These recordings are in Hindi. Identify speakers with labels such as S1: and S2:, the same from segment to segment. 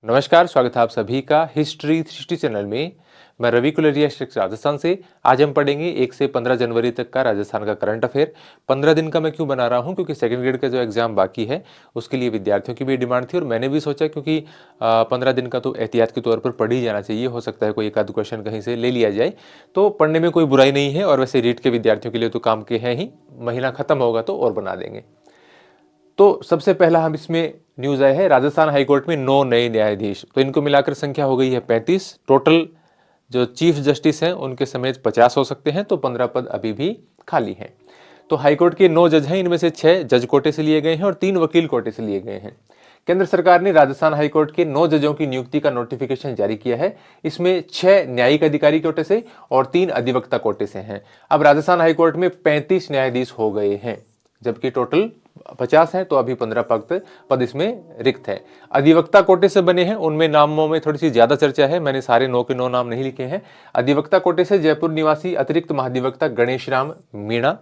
S1: नमस्कार, स्वागत है आप सभी का हिस्ट्री 360 चैनल में। मैं रवि कुलरिया राजस्थान से। आज हम पढ़ेंगे 1 से 15 जनवरी तक का राजस्थान का करंट अफेयर। 15 दिन का मैं क्यों बना रहा हूं, क्योंकि सेकंड ग्रेड का जो एग्जाम बाकी है उसके लिए विद्यार्थियों की भी डिमांड थी और मैंने भी सोचा क्योंकि 15 दिन का तो एहतियात के तौर पर पढ़ ही जाना चाहिए। हो सकता है कोई एक आध क्वेश्चन कहीं से ले लिया जाए, तो पढ़ने में कोई बुराई नहीं है। और वैसे रीट के विद्यार्थियों के लिए तो काम के हैं ही, महीना खत्म होगा तो और बना देंगे। तो सबसे पहला हम इसमें न्यूज आया है, राजस्थान हाईकोर्ट में 9 नए न्यायाधीश। तो इनको मिलाकर संख्या हो गई है 35। टोटल जो चीफ जस्टिस हैं उनके समेत 50 हो सकते हैं, तो 15 पद अभी भी खाली हैं। तो हाईकोर्ट के 9 जज हैं, इनमें से 6 जज कोटे से लिए गए हैं और 3 वकील कोटे से लिए गए हैं। केंद्र सरकार ने राजस्थान हाईकोर्ट के 9 जजों की नियुक्ति का नोटिफिकेशन जारी किया है। इसमें 6 न्यायिक अधिकारी कोटे से और 3 अधिवक्ता कोटे से हैं। अब राजस्थान हाईकोर्ट में 35 न्यायाधीश हो गए हैं, जबकि टोटल 50 हैं, तो अभी 15 पद इसमें रिक्त है। अधिवक्ता कोटे से बने हैं, उनमें नामों में थोड़ी सी ज्यादा चर्चा है। मैंने सारे 9 के 9 नाम नहीं लिखे हैं। अधिवक्ता कोटे से जयपुर निवासी अतिरिक्त महाधिवक्ता Ganesh Ram Meena,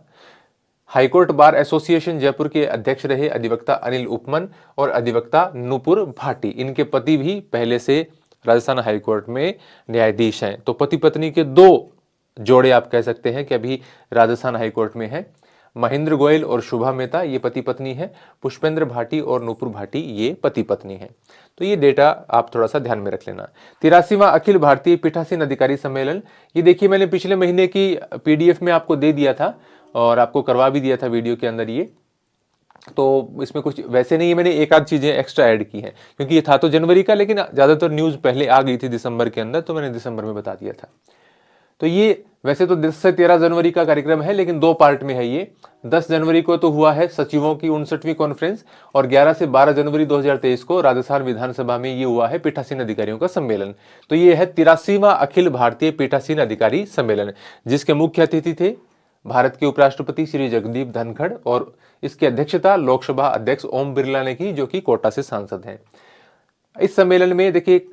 S1: high court bar association Jaipur के अध्यक्ष रहे अधिवक्ता अनिल उपमन और अधिवक्ता नुपुर भाटी। इनके पति भी पहले से राजस्थान हाईकोर्ट में न्यायाधीश हैं। तो पति पत्नी के 2 जोड़े आप कह सकते हैं कि अभी राजस्थान हाईकोर्ट में है। महेंद्र गोयल और शुभा मेहता ये पति पत्नी है। पुष्पेंद्र भाटी और नुपुर भाटी ये पति पत्नी है। तो ये डेटा आप थोड़ा सा ध्यान में रख लेना। 83वां अखिल भारतीय पीठासीन अधिकारी सम्मेलन, ये देखिए मैंने पिछले महीने की पीडीएफ में आपको दे दिया था और आपको करवा भी दिया था वीडियो के अंदर। ये तो इसमें कुछ वैसे नहीं है, मैंने एक आध चीजें एक्स्ट्रा ऐड की हैं, क्योंकि ये था तो जनवरी का, लेकिन ज्यादातर न्यूज पहले आ गई थी दिसंबर के अंदर, तो मैंने दिसंबर में बता दिया था। तो ये वैसे तो 10 से 13 जनवरी का कार्यक्रम है, लेकिन 2 पार्ट में है ये। 10 जनवरी को तो हुआ है सचिवों की 59वीं कॉन्फ्रेंस और 11 से 12 जनवरी 2023 को राजस्थान विधानसभा में ये हुआ है पीठासीन अधिकारियों का सम्मेलन। तो ये है 83वां अखिल भारतीय पीठासीन अधिकारी सम्मेलन, जिसके मुख्य अतिथि थे भारत के उपराष्ट्रपति श्री जगदीप धनखड़ और इसकी अध्यक्षता लोकसभा अध्यक्ष ओम बिरला ने की, जो कि कोटा से सांसद हैं। इस सम्मेलन में देखिए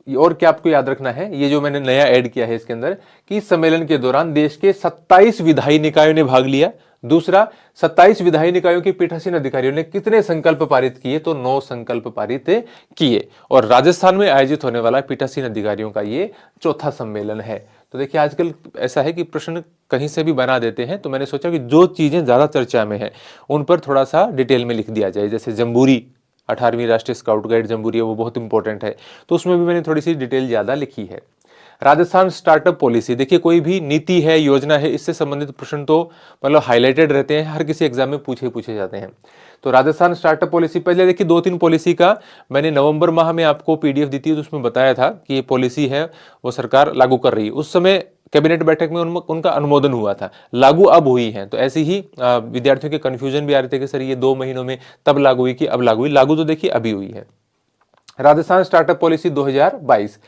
S1: और क्या आपको याद रखना है, ये जो मैंने नया ऐड किया है इसके अंदर, कि इस सम्मेलन के दौरान देश के 27 विधायी निकायों ने भाग लिया। दूसरा, 27 विधायी निकायों के पीठासीन अधिकारियों ने कितने संकल्प पारित किए, तो 9 संकल्प पारित किए। और राजस्थान में आयोजित होने वाला पीठासीन अधिकारियों का ये 4था सम्मेलन है। तो देखिए आजकल ऐसा है कि प्रश्न कहीं से भी बना देते हैं, तो मैंने सोचा कि जो चीजें ज्यादा चर्चा में है उन पर थोड़ा सा डिटेल में लिख दिया जाए। जैसे जम्बूरी 18वीं राष्ट्रीय स्काउट गाइड जम्बूरी है, वो बहुत इंपॉर्टेंट है, तो उसमें भी मैंने थोड़ी सी डिटेल ज्यादा लिखी है। राजस्थान स्टार्टअप पॉलिसी, देखिए कोई भी नीति है, योजना है, इससे संबंधित प्रश्न तो मतलब हाईलाइटेड रहते हैं, हर किसी एग्जाम में पूछे जाते हैं। तो राजस्थान स्टार्टअप पॉलिसी, पहले देखिए 2-3 पॉलिसी का मैंने नवंबर माह में आपको पीडीएफ दी थी, तो उसमें बताया था कि ये पॉलिसी है वो सरकार लागू कर रही है। उस समय कैबिनेट बैठक में उनका अनुमोदन हुआ था, लागू अब हुई है। तो ऐसे ही विद्यार्थियों के कंफ्यूजन भी आ रहे थे कि सर ये 2 महीनों में तब लागू हुई कि अब लागू हुई। लागू तो देखिए अभी हुई है। राजस्थान स्टार्टअप पॉलिसी 2022,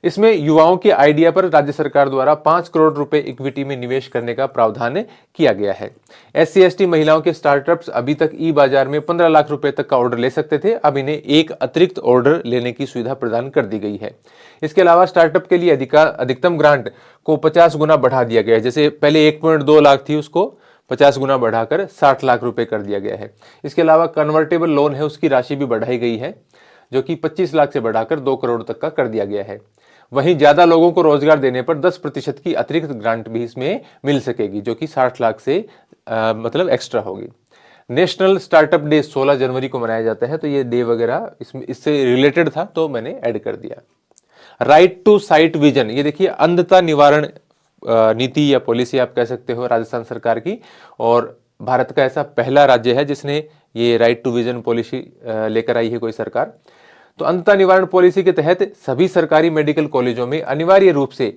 S1: इसमें युवाओं के आइडिया पर राज्य सरकार द्वारा 5 करोड़ रुपए इक्विटी में निवेश करने का प्रावधान किया गया है। SC/ST महिलाओं के स्टार्टअप्स अभी तक ई बाजार में 15 लाख रुपए तक का ऑर्डर ले सकते थे, अब इन्हें एक अतिरिक्त ऑर्डर लेने की सुविधा प्रदान कर दी गई है। इसके अलावा स्टार्टअप के लिए अधिकतम ग्रांट को 50 गुना बढ़ा दिया गया है। जैसे पहले 1.2 लाख थी, उसको 50 गुना बढ़ाकर 60 लाख रुपए कर दिया गया है। इसके अलावा कन्वर्टेबल लोन है, उसकी राशि भी बढ़ाई गई है, जो कि 25 लाख से बढ़ाकर 2 करोड़ तक का कर दिया गया है। वहीं ज्यादा लोगों को रोजगार देने पर 10% की अतिरिक्त ग्रांट भी इसमें मिल सकेगी, जो कि 60 लाख से मतलब एक्स्ट्रा होगी। नेशनल स्टार्टअप डे 16 जनवरी को मनाया जाता है, तो ये डे वगैरह इससे रिलेटेड था, तो मैंने ऐड कर दिया। राइट टू साइट विजन, ये देखिए अंधता निवारण नीति या पॉलिसी आप कह सकते हो राजस्थान सरकार की, और भारत का ऐसा पहला राज्य है जिसने ये राइट टू विजन पॉलिसी लेकर आई है कोई सरकार। तो अंधता निवारण पॉलिसी के तहत सभी सरकारी मेडिकल कॉलेजों में अनिवार्य रूप से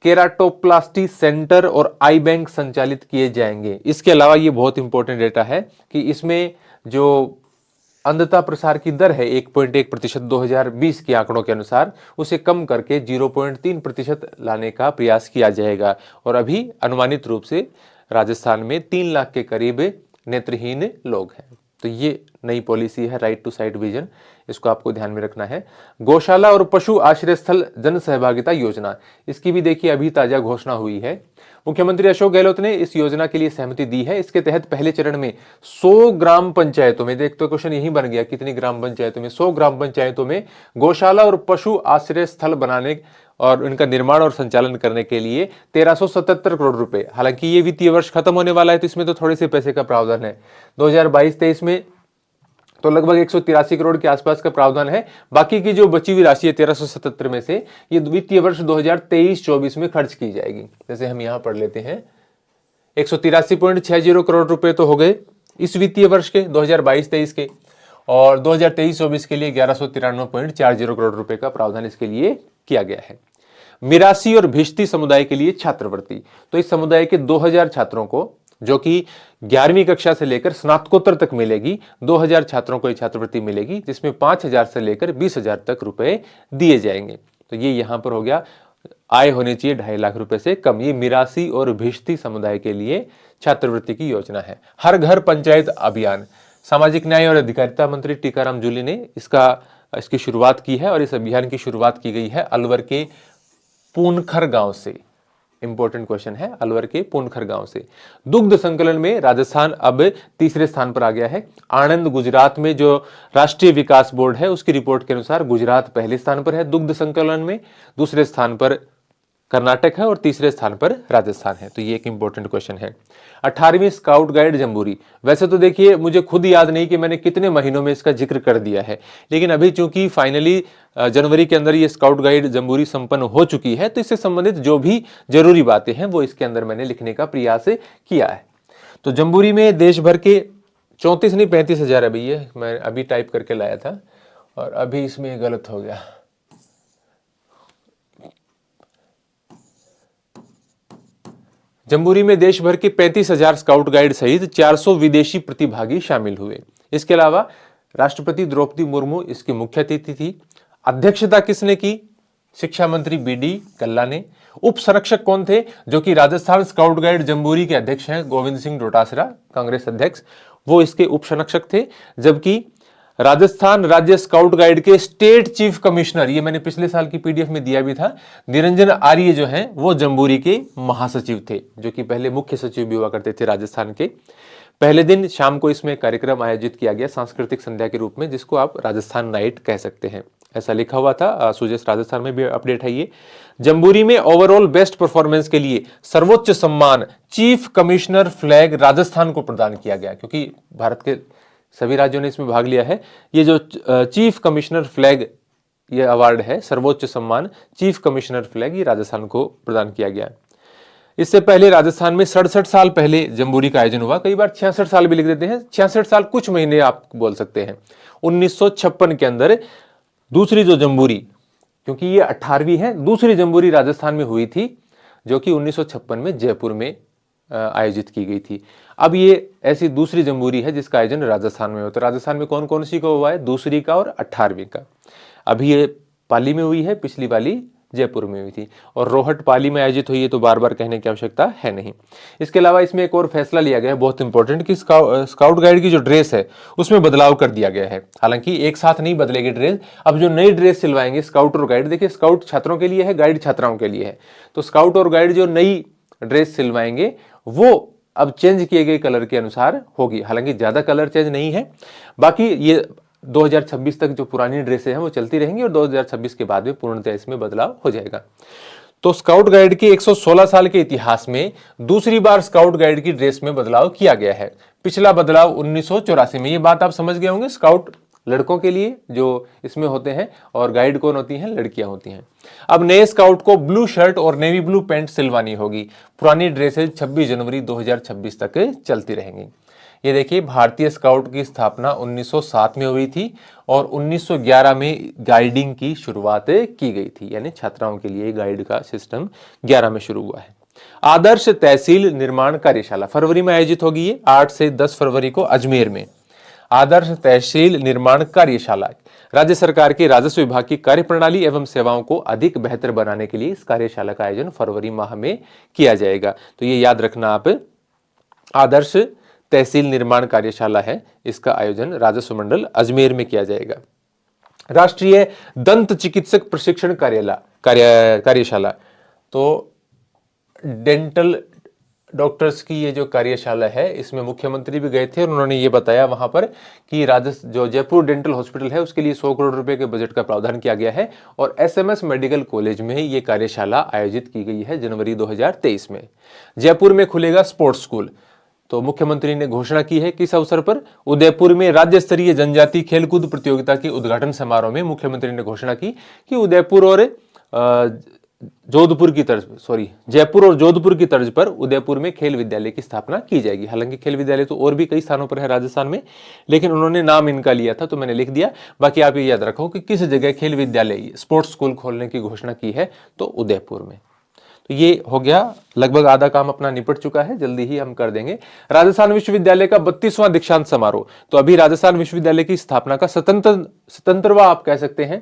S1: केराटोप्लास्टी सेंटर और आई बैंक संचालित किए जाएंगे। इसके अलावा ये बहुत इंपॉर्टेंट डेटा है कि इसमें जो अंधता प्रसार की दर है 1.1% 2020 के आंकड़ों के अनुसार, उसे कम करके 0.3% लाने का प्रयास किया जाएगा। और अभी अनुमानित रूप से राजस्थान में 3 लाख के करीब नेत्रहीन लोग हैं। तो ये नई पॉलिसी है राइट टू साइट विजन, इसको आपको ध्यान में रखना है। गौशाला और पशु आश्रय स्थल जन सहभागिता योजना, इसकी भी देखिए अभी ताजा घोषणा हुई है। मुख्यमंत्री अशोक गहलोत ने इस योजना के लिए सहमति दी है। इसके तहत पहले चरण में 100 ग्राम पंचायतों में, देख तो क्वेश्चन यही बन गया, कितनी ग्राम पंचायतों में, 100 ग्राम पंचायतों में गौशाला और पशु आश्रय स्थल बनाने और उनका निर्माण और संचालन करने के लिए 1377 करोड़ रुपए। हालांकि ये वित्तीय वर्ष खत्म होने वाला है, तो इसमें तो थोड़े से पैसे का प्रावधान है। 2022-23 में तो लगभग 183 करोड़ के आसपास का प्रावधान है। बाकी की जो बची हुई राशि है 1377 में से, ये वित्तीय वर्ष 2023-24 में खर्च की जाएगी। जैसे हम यहां पढ़ लेते हैं, 183.60 करोड़ रुपए तो हो गए इस वित्तीय वर्ष के 2022-23 के, और 2023-24 के लिए 1193.40 करोड़ रुपए का प्रावधान इसके लिए किया गया है। मिरासी और भिश्ती समुदाय के लिए छात्रवृत्ति, तो इस समुदाय के 2000 छात्रों को, जो कि 11वीं कक्षा से लेकर स्नातकोत्तर तक मिलेगी, 2000 छात्रों को ये छात्रवृत्ति मिलेगी, जिसमें 5000 से लेकर 20,000 तक रुपए दिए जाएंगे। तो ये यहां पर हो गया, आय होनी चाहिए 2.5 लाख रुपए से कम। ये मिरासी और भिश्ती समुदाय के लिए छात्रवृत्ति की योजना है। हर घर पंचायत अभियान, सामाजिक न्याय और अधिकारिता मंत्री टीकाराम जूली ने इसकी शुरुआत की है, और इस अभियान की शुरुआत की गई है अलवर के पूनखर गांव से। इंपॉर्टेंट क्वेश्चन है, अलवर के पूनखर गांव से। दुग्ध संकलन में राजस्थान अब तीसरे स्थान पर आ गया है। आनंद गुजरात में जो राष्ट्रीय विकास बोर्ड है उसकी रिपोर्ट के अनुसार गुजरात पहले स्थान पर है दुग्ध संकलन में, दूसरे स्थान पर कर्नाटक है और तीसरे स्थान पर राजस्थान है। तो ये एक इंपॉर्टेंट क्वेश्चन है। 18वीं स्काउट गाइड जम्बूरी, वैसे तो देखिए मुझे खुद याद नहीं कि मैंने कितने महीनों में इसका जिक्र कर दिया है, लेकिन अभी चूंकि फाइनली जनवरी के अंदर ये स्काउट गाइड जम्बूरी संपन्न हो चुकी है, तो इससे संबंधित जो भी जरूरी बातें हैं वो इसके अंदर मैंने लिखने का प्रयास किया है। तो जम्बूरी में देश भर के 34 नहीं 35,000 अभी, ये मैं अभी टाइप करके लाया था और अभी इसमें गलत हो गया। जम्बूरी में देश भर के 35,000 स्काउट गाइड सहित 400 विदेशी प्रतिभागी शामिल हुए। इसके अलावा राष्ट्रपति द्रौपदी मुर्मू इसकी मुख्य अतिथि थी। अध्यक्षता किसने की? शिक्षा मंत्री BD कल्ला ने। उप संरक्षक कौन थे? जो कि राजस्थान स्काउट गाइड जम्बूरी के अध्यक्ष हैं गोविंद सिंह डोटासरा, कांग्रेस अध्यक्ष, वो इसके उप संरक्षक थे। जबकि राजस्थान राज्य स्काउट गाइड के स्टेट चीफ कमिश्नर, ये मैंने पिछले साल की PDF में दिया भी था, निरंजन आर्य जो हैं वो जम्बूरी के महासचिव थे, जो कि पहले मुख्य सचिव भी हुआ करते थे राजस्थान के। पहले दिन शाम को इसमें कार्यक्रम आयोजित किया गया सांस्कृतिक संध्या के रूप में, जिसको आप राजस्थान नाइट कह सकते हैं, ऐसा लिखा हुआ था। सुजस राजस्थान में भी अपडेट है ये। जम्बूरी में ओवरऑल बेस्ट परफॉर्मेंस के लिए सर्वोच्च सम्मान चीफ कमिश्नर फ्लैग राजस्थान को प्रदान किया गया, क्योंकि भारत के सभी राज्यों ने इसमें भाग लिया है। ये जो चीफ कमिश्नर फ्लैग ये अवार्ड है, सर्वोच्च सम्मान चीफ कमिश्नर फ्लैग, ये राजस्थान को प्रदान किया गया। इससे पहले राजस्थान में 67 साल पहले जम्बूरी का आयोजन हुआ। कई बार 66 साल भी लिख देते हैं, 66 साल कुछ महीने आप बोल सकते हैं। 1956 के अंदर दूसरी जो जम्बूरी, क्योंकि ये 18वीं है, दूसरी जम्बूरी राजस्थान में हुई थी, जो कि 1956 में जयपुर में आयोजित की गई थी। अब ये ऐसी दूसरी जम्बूरी है जिसका आयोजन राजस्थान में होता है। राजस्थान में कौन कौन सी का हुआ है? दूसरी का और 18वीं का। अभी ये पाली में हुई है, पिछली पाली जयपुर में हुई थी, और रोहट पाली में आयोजित हुई है, तो बार बार कहने की आवश्यकता है नहीं। इसके अलावा इसमें एक और फैसला लिया गया है बहुत इंपॉर्टेंट, कि स्काउट गाइड की जो ड्रेस है उसमें बदलाव कर दिया गया है। हालांकि एक साथ नहीं बदलेगी ड्रेस, अब जो नई ड्रेस सिलवाएंगे स्काउट और गाइड, देखिए स्काउट छात्रों के लिए है, गाइड छात्राओं के लिए है, तो स्काउट और गाइड जो नई ड्रेस सिलवाएंगे वो अब चेंज किए गए कलर के अनुसार होगी। हालांकि ज्यादा कलर चेंज नहीं है, बाकी ये 2026 तक जो पुरानी ड्रेसें हैं वो चलती रहेंगी, और 2026 के बाद में पूर्णतः इसमें बदलाव हो जाएगा। तो स्काउट गाइड के 116 साल के इतिहास में दूसरी बार स्काउट गाइड की ड्रेस में बदलाव किया गया है। पिछला बदलाव 1984 में। ये बात आप समझ गए होंगे, स्काउट लड़कों के लिए जो इसमें होते हैं, और गाइड कौन होती हैं? लड़कियां होती हैं। अब नए स्काउट को ब्लू शर्ट और नेवी ब्लू पैंट सिलवानी होगी। पुरानी ड्रेसेज 26 जनवरी 2026 तक चलती रहेंगी। ये देखिए, भारतीय स्काउट की स्थापना 1907 में हुई थी, और 1911 में गाइडिंग की शुरुआत की गई थी, यानी छात्राओं के लिए गाइड का सिस्टम 11 में शुरू हुआ है। आदर्श तहसील निर्माण कार्यशाला फरवरी में आयोजित होगी, ये 8 से 10 फरवरी को अजमेर में। आदर्श तहसील निर्माण कार्यशाला राज्य सरकार के राजस्व विभाग की कार्यप्रणाली एवं सेवाओं को अधिक बेहतर बनाने के लिए इस कार्यशाला का आयोजन फरवरी माह में किया जाएगा। तो ये याद रखना आप, आदर्श तहसील निर्माण कार्यशाला है, इसका आयोजन राजस्व मंडल अजमेर में किया जाएगा। राष्ट्रीय दंत चिकित्सक प्रशिक्षण कार्यशाला, तो डेंटल डॉक्टर्स की ये जो कार्यशाला है, इसमें मुख्यमंत्री भी गए थे और उन्होंने ये बताया वहां पर कि जो जयपुर डेंटल हॉस्पिटल है उसके लिए 100 करोड़ रुपए के बजट का प्रावधान किया गया है और एसएमएस मेडिकल कॉलेज में ये कार्यशाला आयोजित की गई है जनवरी 2023 में। जयपुर में खुलेगा स्पोर्ट्स स्कूल, तो मुख्यमंत्री ने घोषणा की है कि इस अवसर पर उदयपुर में राज्य स्तरीय जनजातीय खेलकूद प्रतियोगिता के उद्घाटन समारोह में मुख्यमंत्री ने घोषणा की कि उदयपुर और जयपुर और जोधपुर की तर्ज पर उदयपुर में खेल विद्यालय की स्थापना की जाएगी। हालांकि खेल विद्यालय तो और भी कई स्थानों पर है राजस्थान में, लेकिन उन्होंने नाम इनका लिया था तो मैंने लिख दिया। बाकी आप ये याद रखो कि किस जगह खेल विद्यालय स्पोर्ट्स स्कूल खोलने की घोषणा की है, तो उदयपुर में। तो ये हो गया, लगभग आधा काम अपना निपट चुका है, जल्दी ही हम कर देंगे। राजस्थान विश्वविद्यालय का 32वां दीक्षांत समारोह, तो अभी राजस्थान विश्वविद्यालय की स्थापना का 77वां आप कह सकते हैं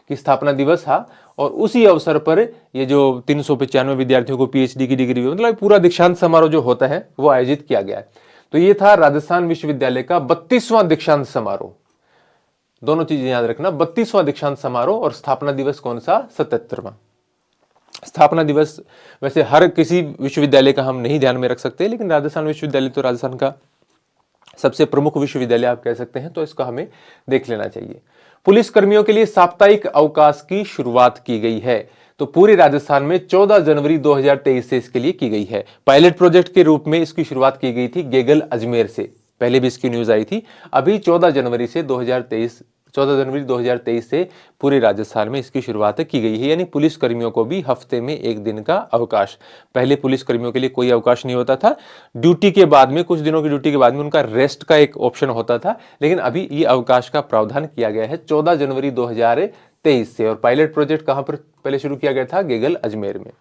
S1: कि स्थापना दिवस था और उसी अवसर पर ये जो 395 विद्यार्थियों को पीएचडी की डिग्री, मतलब पूरा दीक्षांत समारोह जो होता है वो आयोजित किया गया है। तो ये था राजस्थान विश्वविद्यालय का 32वां दीक्षांत समारोह। दोनों चीजें याद रखना, 32वां दीक्षांत समारोह और स्थापना दिवस कौन सा, 77वां। स्थापना दिवस वैसे हर किसी विश्वविद्यालय का हम नहीं ध्यान में रख सकते, लेकिन राजस्थान विश्वविद्यालय तो राजस्थान का सबसे प्रमुख विश्वविद्यालय आप कह सकते हैं, तो इसका हमें देख लेना चाहिए। पुलिस कर्मियों के लिए साप्ताहिक अवकाश की शुरुआत की गई है, तो पूरे राजस्थान में 14 जनवरी 2023 से इसके लिए की गई है। पायलट प्रोजेक्ट के रूप में इसकी शुरुआत की गई थी गेगल अजमेर से, पहले भी इसकी न्यूज आई थी। अभी 14 जनवरी 2023 से पूरे राजस्थान में इसकी शुरुआत की गई है, यानी पुलिस कर्मियों को भी हफ्ते में एक दिन का अवकाश। पहले पुलिस कर्मियों के लिए कोई अवकाश नहीं होता था, ड्यूटी के बाद में, कुछ दिनों की ड्यूटी के बाद में उनका रेस्ट का एक ऑप्शन होता था, लेकिन अभी ये अवकाश का प्रावधान किया गया है 14 जनवरी 2023 से। और पायलट प्रोजेक्ट कहां पर पहले शुरू किया गया था, गेगल अजमेर में।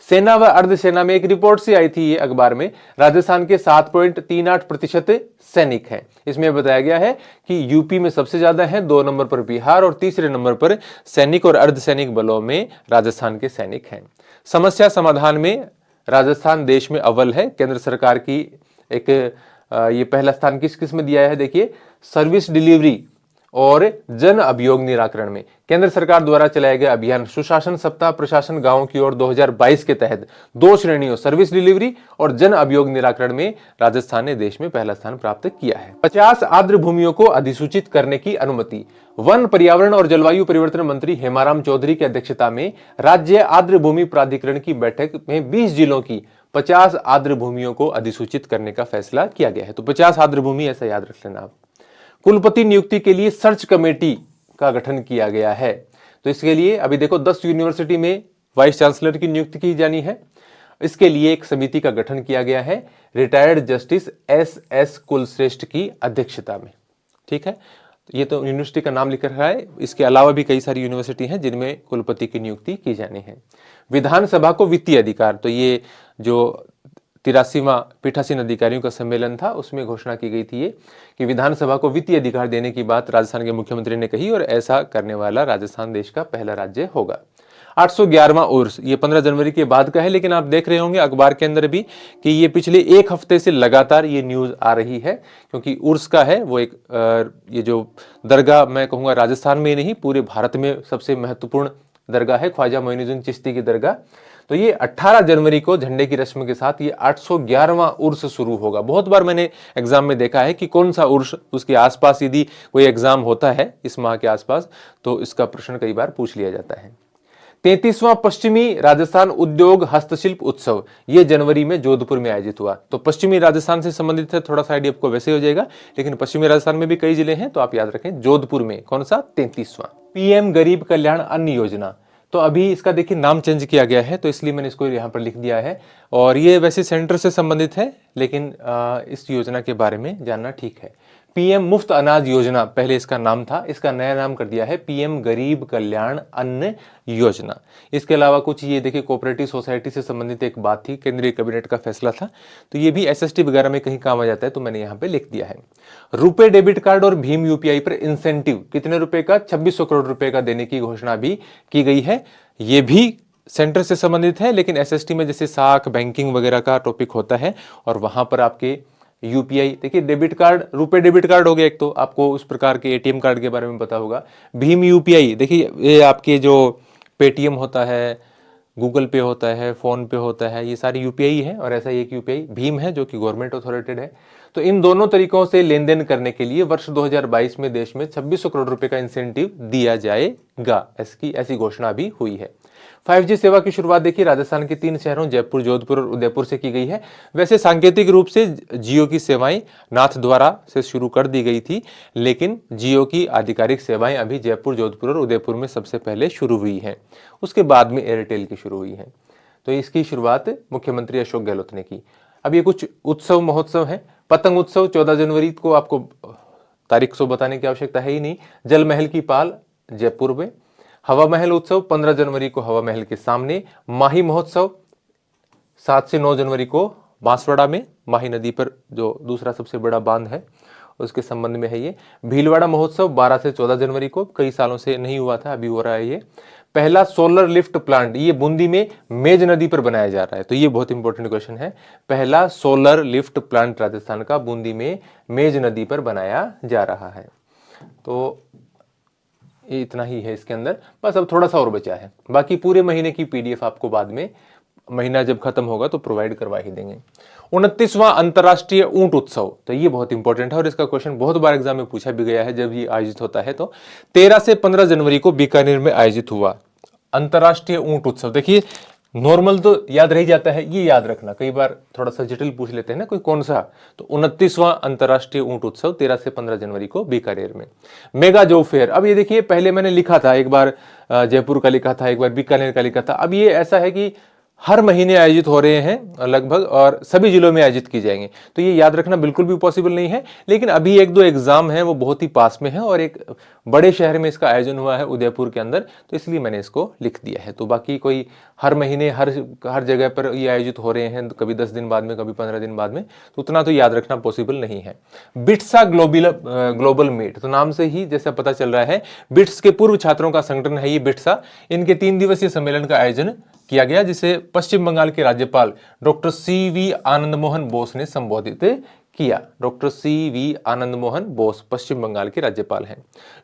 S1: सेना व अर्धसेना में एक रिपोर्ट सी आई थी ये अखबार में, राजस्थान के 7.38% सैनिक हैं। इसमें बताया गया है कि यूपी में सबसे ज्यादा है, 2 नंबर पर बिहार और तीसरे नंबर पर सैनिक और अर्धसैनिक बलों में राजस्थान के सैनिक हैं। समस्या समाधान में राजस्थान देश में अव्वल है। केंद्र सरकार की एक ये पहला स्थान किस में दिया है, देखिए, सर्विस डिलीवरी और जन अभियोग निराकरण में केंद्र सरकार द्वारा चलाया गया अभियान सुशासन सप्ताह प्रशासन गांवों की ओर 2022 के तहत 2 श्रेणियों सर्विस डिलीवरी और जन अभियोग निराकरण में राजस्थान ने देश में पहला स्थान प्राप्त किया है। 50 आर्द्र भूमियों को अधिसूचित करने की अनुमति। वन, पर्यावरण और जलवायु परिवर्तन मंत्री हेमाराम चौधरी की अध्यक्षता में राज्य आर्द्र भूमि प्राधिकरण की बैठक में 20 जिलों की 50 आर्द्र भूमियों को अधिसूचित करने का फैसला किया गया है। तो 50 आर्द्र भूमि, ऐसा याद रख लेना आप। कुलपति नियुक्ति के लिए सर्च कमेटी का गठन किया गया है, तो इसके लिए अभी देखो 10 यूनिवर्सिटी में वाइस चांसलर की नियुक्ति की जानी है। इसके लिए एक समिति का गठन किया गया है रिटायर्ड जस्टिस एस कुलश्रेष्ठ की अध्यक्षता में। ठीक है, ये तो यूनिवर्सिटी का नाम लिख रखा है, इसके अलावा भी कई सारी यूनिवर्सिटी हैं जिनमें कुलपति की नियुक्ति की जानी है। विधानसभा को वित्तीय अधिकार, तो ये जो 83वां पीठासीन अधिकारियों का सम्मेलन था उसमें घोषणा की गई थी ये कि विधानसभा को वित्तीय अधिकार देने की बात राजस्थान के मुख्यमंत्री ने कही और ऐसा करने वाला राजस्थान देश का पहला राज्य होगा। 811वां उर्स, ये 15 जनवरी के बाद का है, लेकिन आप देख रहे होंगे अखबार के अंदर भी कि ये पिछले एक हफ्ते से लगातार ये न्यूज आ रही है, क्योंकि उर्स का है वो एक ये जो दरगाह, मैं कहूँगा राजस्थान में नहीं पूरे भारत में सबसे महत्वपूर्ण दरगाह है, ख्वाजा मोइनुद्दीन चिश्ती की दरगाह। तो ये 18 जनवरी को झंडे की रस्म के साथ ये 811वां उर्स शुरू होगा। बहुत बार मैंने एग्जाम में देखा है कि कौन सा उर्स, उसके आसपास यदि कोई एग्जाम होता है इस माह के आसपास तो इसका प्रश्न कई बार पूछ लिया जाता है। 33वां पश्चिमी राजस्थान उद्योग हस्तशिल्प उत्सव, ये जनवरी में जोधपुर में आयोजित हुआ। तो पश्चिमी राजस्थान से संबंधित है, थोड़ा सा आइडिया आपको वैसे हो जाएगा, लेकिन पश्चिमी राजस्थान में भी कई जिले हैं, तो आप याद रखें जोधपुर में कौन सा, 33वां। पीएम गरीब कल्याण अन्न योजना, तो अभी इसका देखिए नाम चेंज किया गया है, तो इसलिए मैंने इसको यहाँ पर लिख दिया है। और ये वैसे सेंटर से संबंधित है, लेकिन इस योजना के बारे में जानना ठीक है। पीएम मुफ्त अनाज योजना पहले इसका नाम था, इसका नया नाम कर दिया है पीएम गरीब कल्याण अन्न योजना। इसके अलावा कुछ ये देखिए कोऑपरेटिव सोसाइटी से संबंधित एक बात थी, केंद्रीय कैबिनेट का फैसला था, तो ये भी एसएसटी वगैरह में कहीं काम आ जाता है, तो मैंने यहाँ पे लिख दिया है। रुपे डेबिट कार्ड और भीम यूपीआई पर इंसेंटिव कितने रुपए का, 2600 करोड़ रुपए का देने की घोषणा भी की गई है। ये भी सेंटर से संबंधित है, लेकिन एसएसटी में जैसे साख बैंकिंग वगैरह का टॉपिक होता है और वहां पर आपके यूपीआई, देखिए डेबिट कार्ड, रुपए डेबिट कार्ड हो गया एक, तो आपको उस प्रकार के एटीएम कार्ड के बारे में पता होगा। भीम यूपीआई, देखिए ये आपके जो पेटीएम होता है, गूगल पे होता है, फोन पे होता है, ये सारी यूपीआई है। और ऐसा एक यूपीआई भीम है जो कि गवर्नमेंट अथॉरिटेड है। तो इन दोनों तरीकों से लेन देन करने के लिए वर्ष 2022 में देश में 2600 करोड़ रुपए का इंसेंटिव दिया जाएगा, ऐसी घोषणा भी हुई है। 5G सेवा की शुरुआत देखिए राजस्थान के 3 शहरों जयपुर, जोधपुर और उदयपुर से की गई है। वैसे सांकेतिक रूप से जियो की सेवाएं नाथद्वारा से शुरू कर दी गई थी, लेकिन जियो की आधिकारिक सेवाएं अभी जयपुर, जोधपुर और उदयपुर में सबसे पहले शुरू हुई हैं। उसके बाद में एयरटेल की शुरू हुई है। तो इसकी शुरुआत मुख्यमंत्री अशोक गहलोत ने की। अब ये कुछ उत्सव महोत्सव है। पतंग उत्सव 14 जनवरी को, आपको तारीख सो बताने की आवश्यकता है ही नहीं। जल महल की पाल जयपुर में। हवा महल उत्सव 15 जनवरी को हवा महल के सामने। माही महोत्सव 7 से 9 जनवरी को बांसवाड़ा में, माही नदी पर जो दूसरा सबसे बड़ा बांध है उसके संबंध में है ये। भीलवाड़ा महोत्सव 12 से 14 जनवरी को, कई सालों से नहीं हुआ था, अभी हो रहा है ये। पहला सोलर लिफ्ट प्लांट ये बूंदी में मेज नदी पर बनाया जा रहा है। तो ये बहुत इंपॉर्टेंट क्वेश्चन है। पहला सोलर लिफ्ट प्लांट राजस्थान का बूंदी में मेज नदी पर बनाया जा रहा है। तो ये इतना ही है इसके अंदर, बस अब थोड़ा सा और बचा है। बाकी पूरे महीने की पीडीएफ आपको बाद में, महीना जब खत्म होगा तो प्रोवाइड करवा ही देंगे। 29वां अंतर्राष्ट्रीय ऊंट उत्सव, तो ये बहुत इंपॉर्टेंट है और इसका क्वेश्चन बहुत बार एग्जाम में पूछा भी गया है जब ये आयोजित होता है। तो 13 से 15 जनवरी को बीकानेर में आयोजित हुआ अंतर्राष्ट्रीय ऊंट उत्सव। देखिए नॉर्मल तो याद रह जाता है, ये याद रखना, कई बार थोड़ा सा जटिल पूछ लेते हैं ना कोई कौन सा। तो 29वां अंतर्राष्ट्रीय ऊंट उत्सव 13 से 15 जनवरी को बीकानेर में। मेगा जॉब फेयर, अब ये देखिए पहले मैंने लिखा था, एक बार जयपुर का लिखा था, एक बार बीकानेर का लिखा था। अब ये ऐसा है कि हर महीने आयोजित हो रहे हैं लगभग, और सभी जिलों में आयोजित की जाएंगे। तो ये याद रखना बिल्कुल भी पॉसिबल नहीं है, लेकिन अभी एक दो एग्जाम है वो बहुत ही पास में है और एक बड़े शहर में इसका आयोजन हुआ है उदयपुर के अंदर, तो इसलिए मैंने इसको लिख दिया है। तो बाकी कोई हर महीने हर जगह पर ये आयोजित हो रहे हैं, कभी 10 दिन बाद में, कभी 15 दिन बाद में, तो उतना तो याद रखना पॉसिबल नहीं है। बिट्सा ग्लोबल मीट, तो नाम से ही जैसा पता चल रहा है, बिट्स के पूर्व छात्रों का संगठन है ये बिट्सा। इनके 3 दिवसीय सम्मेलन का आयोजन किया गया, जिसे पश्चिम बंगाल के राज्यपाल डॉक्टर सीवी आनंद मोहन बोस ने संबोधित किया। डॉक्टर सीवी आनंद मोहन बोस पश्चिम बंगाल के राज्यपाल हैं।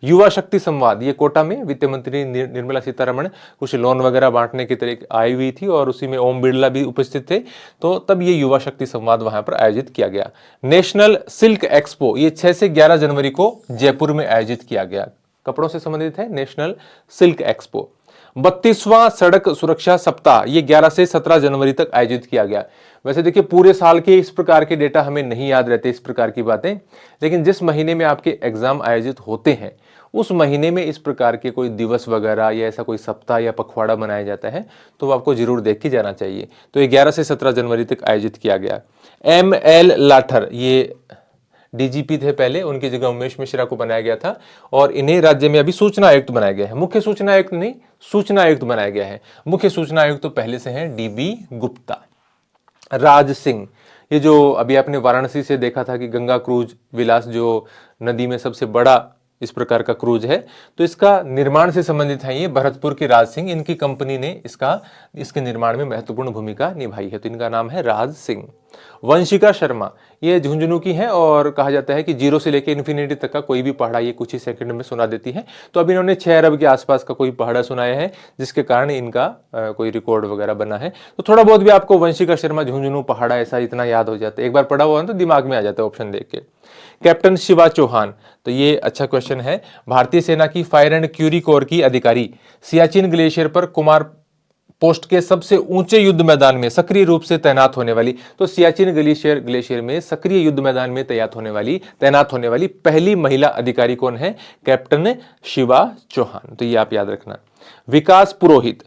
S1: युवा शक्ति संवाद, ये कोटा में वित्त मंत्री निर्मला सीतारमण कुछ लोन वगैरह बांटने की तरह आई हुई थी और उसी में ओम बिरला भी उपस्थित थे, तो तब ये युवा शक्ति संवाद वहां पर आयोजित किया गया। नेशनल सिल्क एक्सपो, ये 6 से 11 जनवरी को जयपुर में आयोजित किया गया, कपड़ों से संबंधित है नेशनल सिल्क एक्सपो। 32वां सड़क सुरक्षा सप्ताह, ये 11 से 17 जनवरी तक आयोजित किया गया। वैसे देखिए पूरे साल के इस प्रकार के डेटा हमें नहीं याद रहते, इस प्रकार की बातें, लेकिन जिस महीने में आपके एग्जाम आयोजित होते हैं उस महीने में इस प्रकार के कोई दिवस वगैरह या ऐसा कोई सप्ताह या पखवाड़ा मनाया जाता है तो आपको जरूर देख के जाना चाहिए। तो ये 11 से 17 जनवरी तक आयोजित किया गया। ML लाठर, ये डीजीपी थे पहले, उनकी जगह उमेश मिश्रा को बनाया गया था और इन्हें राज्य में अभी सूचना आयुक्त बनाया गया है। मुख्य सूचना आयुक्त नहीं, सूचना आयुक्त बनाया गया है। मुख्य सूचना आयुक्त तो पहले से हैं DB गुप्ता। राज सिंह, ये जो अभी आपने वाराणसी से देखा था कि गंगा क्रूज विलास जो नदी में सबसे बड़ा इस प्रकार का क्रूज है, तो इसका निर्माण से संबंधित है ये भरतपुर के राज सिंह, इनकी कंपनी ने इसके निर्माण में महत्वपूर्ण भूमिका निभाई है, तो इनका नाम है राज सिंह। वंशिका शर्मा, ये झुंझुनू की है और कहा जाता है कि 0 से लेकर इन्फिनिटी तक का कोई भी पहाड़ा ये कुछ ही सेकंड में सुना देती है। तो अब इन्होंने 6 अरब के आसपास का कोई पहाड़ा सुनाया है, जिसके कारण इनका कोई रिकॉर्ड वगैरह बना है। तो थोड़ा बहुत भी आपको वंशिका शर्मा, झुंझुनू पहाड़ा, ऐसा इतना याद हो जाता है, एक बार पढ़ा हुआ है तो दिमाग में आ जाता है ऑप्शन देख के। कैप्टन शिवा चौहान, तो ये अच्छा क्वेश्चन है। भारतीय सेना की फायर एंड क्यूरी कोर की अधिकारी, सियाचिन ग्लेशियर पर कुमार पोस्ट के सबसे ऊंचे युद्ध मैदान में सक्रिय रूप से तैनात होने वाली, तो सियाचिन ग्लेशियर में सक्रिय युद्ध मैदान में तैनात होने वाली पहली महिला अधिकारी कौन है? कैप्टन शिवा चौहान, तो ये आप याद रखना। Vikas Purohit,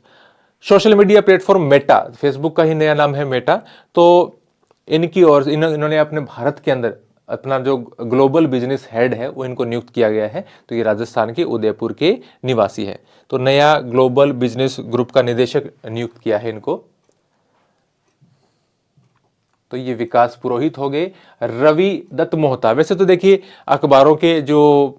S1: social media platform Meta, Facebook का ही नया नाम है मेटा, तो इनकी और इन्होंने अपने भारत के अंदर अपना जो ग्लोबल बिजनेस हेड है वो इनको नियुक्त किया गया है। तो ये राजस्थान के उदयपुर के निवासी है, तो नया ग्लोबल बिजनेस ग्रुप का निदेशक नियुक्त किया है इनको। तो ये विकास पुरोहित हो गए। रवि दत्त मोहता, वैसे तो देखिए अखबारों के जो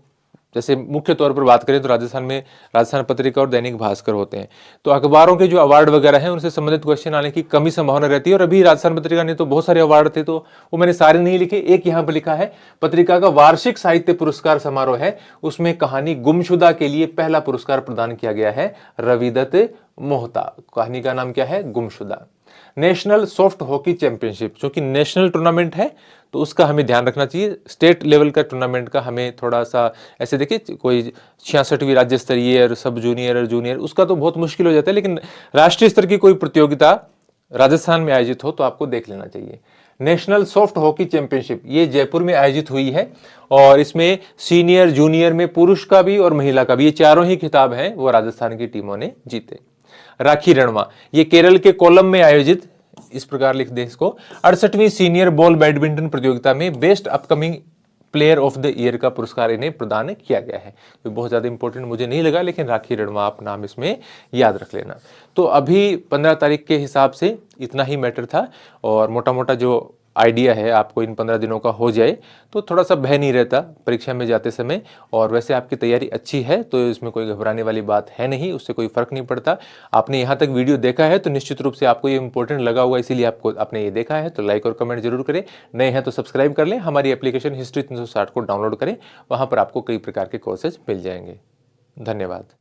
S1: जैसे मुख्य तौर पर बात करें तो राजस्थान में राजस्थान पत्रिका और दैनिक भास्कर होते हैं, तो अखबारों के जो अवार्ड वगैरह हैं उनसे संबंधित क्वेश्चन आने की कमी संभावना रहती है। और अभी राजस्थान पत्रिका ने तो बहुत सारे अवार्ड थे, तो वो मैंने सारे नहीं लिखे, एक यहाँ पर लिखा है पत्रिका का वार्षिक साहित्य पुरस्कार समारोह है, उसमें कहानी गुमशुदा के लिए पहला पुरस्कार प्रदान किया गया है रविदत्त मोहता। कहानी का नाम क्या है? गुमशुदा। नेशनल सॉफ्ट हॉकी चैंपियनशिप, जो कि नेशनल टूर्नामेंट है तो उसका हमें ध्यान रखना चाहिए। स्टेट लेवल का टूर्नामेंट का हमें थोड़ा सा ऐसे देखिए, कोई 66वीं राज्य स्तरीय और सब जूनियर और जूनियर, उसका तो बहुत मुश्किल हो जाता है, लेकिन राष्ट्रीय स्तर की कोई प्रतियोगिता राजस्थान में आयोजित हो तो आपको देख लेना चाहिए। नेशनल सॉफ्ट हॉकी चैंपियनशिप ये जयपुर में आयोजित हुई है और इसमें सीनियर जूनियर में पुरुष का भी और महिला का भी, ये चारों ही खिताब हैं वो राजस्थान की टीमों ने जीते। राखी रणवा, ये केरल के कोलम में आयोजित, इस प्रकार लिख दे इसको, 68वीं सीनियर बॉल बैडमिंटन प्रतियोगिता में best upcoming player of the year का पुरस्कार इन्हें प्रदान किया गया है। तो बहुत ज्यादा इंपॉर्टेंट मुझे नहीं लगा, लेकिन राखी रणवा आप नाम इसमें याद रख लेना। तो अभी 15 तारीख के हिसाब से इतना ही मैटर था, और मोटा मोटा जो आइडिया है आपको इन 15 दिनों का हो जाए तो थोड़ा सा भय नहीं रहता परीक्षा में जाते समय। और वैसे आपकी तैयारी अच्छी है तो इसमें कोई घबराने वाली बात है नहीं, उससे कोई फर्क नहीं पड़ता। आपने यहाँ तक वीडियो देखा है तो निश्चित रूप से आपको ये इंपॉर्टेंट लगा होगा, इसीलिए आपने ये देखा है, तो लाइक और कमेंट जरूर करें। नए हैं तो सब्सक्राइब कर लें, हमारी एप्लीकेशन हिस्ट्री 360 को डाउनलोड करें, वहाँ पर आपको कई प्रकार के कोर्सेज मिल जाएंगे। धन्यवाद।